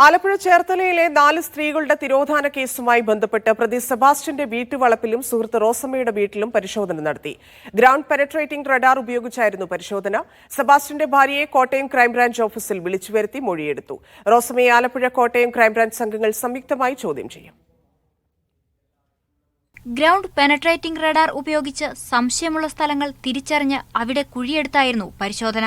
ആലപ്പുഴ ചേർത്തലയിലെ 4 സ്ത്രീകളുടെ തിരോധാന കേസുമായി ബന്ധപ്പെട്ട് പ്രതി സെബാസ്റ്റ്യന്റെ വീട്ടുവളപ്പിലും സുഹൃത്ത് റോസമ്മയുടെ വീട്ടിലും പരിശോധന നടത്തി. ഗ്രൗണ്ട് പെനട്രേറ്റിംഗ് റഡാർ ഉപയോഗിച്ചായിരുന്നു പരിശോധന. സെബാസ്റ്റ്യന്റെ ഭാര്യയെ കോട്ടയം ക്രൈംബ്രാഞ്ച് ഓഫീസിൽ വിളിച്ചുവരുത്തി മൊഴിയെടുത്തു. റോസമ്മയെ ആലപ്പുഴ കോട്ടയം ക്രൈംബ്രാഞ്ച് സംഘങ്ങൾ സംയുക്തമായി ചോദ്യം ചെയ്യും. ഗ്രൗണ്ട് പെനട്രേറ്റിംഗ് റഡാർ ഉപയോഗിച്ച് സംശയമുള്ള സ്ഥലങ്ങൾ തിരിച്ചറിഞ്ഞ് അവിടെ കുഴിയെടുത്തായിരുന്നു പരിശോധന.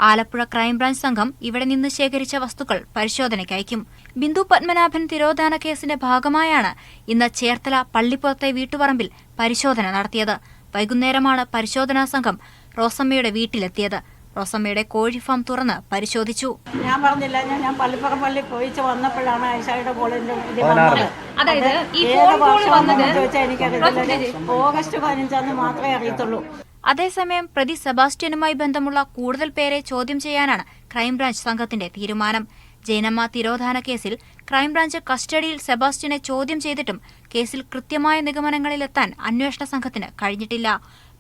ആലപ്പുഴ ക്രൈംബ്രാഞ്ച് സംഘം ഇവിടെ നിന്ന് ശേഖരിച്ച വസ്തുക്കൾ പരിശോധനയ്ക്കയക്കും. ബിന്ദു പത്മനാഭൻ തിരോധാന കേസിന്റെ ഭാഗമായാണ് ഇന്ന് ചേർത്തല പള്ളിപ്പുറത്തെ വീട്ടുപറമ്പിൽ പരിശോധന നടത്തിയത്. വൈകുന്നേരമാണ് പരിശോധനാ സംഘം റോസമ്മയുടെ വീട്ടിലെത്തിയത്. റോസമ്മയുടെ കോഴി ഫാം തുറന്ന് പരിശോധിച്ചു. ഞാൻ പറഞ്ഞില്ല, ഞാൻ പള്ളിപ്പുറം പള്ളി പോയിച്ച് വന്നപ്പോഴാണ് ഐഷയുടെ കോളിന്റെ അതായത് എനിക്കറിയില്ല. ഓഗസ്റ്റ് 15 മാത്രമേ അറിയത്തുള്ളൂ. അതേസമയം പ്രതി സെബാസ്റ്റ്യനുമായി ബന്ധമുള്ള കൂടുതൽ പേരെ ചോദ്യം ചെയ്യാനാണ് ക്രൈംബ്രാഞ്ച് സംഘത്തിന്റെ തീരുമാനം. ജൈനമ്മ തിരോധാന കേസിൽ ക്രൈംബ്രാഞ്ച് കസ്റ്റഡിയിൽ സെബാസ്റ്റ്യനെ ചോദ്യം ചെയ്തിട്ടും കേസിൽ കൃത്യമായ നിഗമനങ്ങളിലെത്താൻ അന്വേഷണ സംഘത്തിന് കഴിഞ്ഞിട്ടില്ല.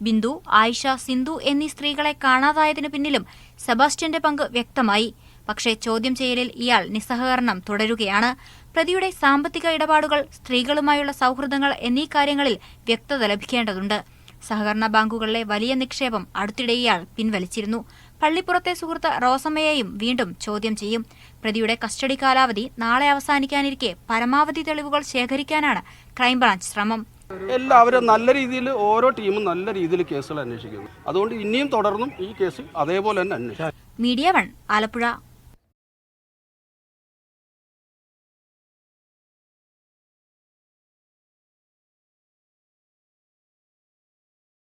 ബിന്ദു, ആയിഷ, സിന്ധു എന്നീ സ്ത്രീകളെ കാണാതായതിനു പിന്നിലും സെബാസ്റ്റ്യന്റെ പങ്ക് വ്യക്തമായി. പക്ഷേ ചോദ്യം ചെയ്യലിൽ ഇയാൾ നിസ്സഹകരണം തുടരുകയാണ്. പ്രതിയുടെ സാമ്പത്തിക ഇടപാടുകൾ, സ്ത്രീകളുമായുള്ള സൗഹൃദങ്ങൾ എന്നീ കാര്യങ്ങളിൽ വ്യക്തത ലഭിക്കേണ്ടതുണ്ട്. സഹകരണ ബാങ്കുകളിലെ വലിയ നിക്ഷേപം അടുത്തിടെ ഇയാൾ പിൻവലിച്ചിരുന്നു. പള്ളിപ്പുറത്തെ സുഹൃത്ത് റോസമ്മയെയും വീണ്ടും ചോദ്യം ചെയ്യും. പ്രതിയുടെ കസ്റ്റഡി കാലാവധി നാളെ അവസാനിക്കാനിരിക്കെ പരമാവധി തെളിവുകൾ ശേഖരിക്കാനാണ് ക്രൈംബ്രാഞ്ച് ശ്രമം. എല്ലാവരും നല്ല രീതിയിൽ, ഓരോ ടീമും നല്ല രീതിയിൽ കേസുകൾ അന്വേഷിക്കുന്നു. അതുകൊണ്ട് ഇനിയും തുടർന്നും ഈ കേസ് അതേപോലെ തന്നെ അന്വേഷിക്കും. മീഡിയ 1 ആലപ്പുഴ.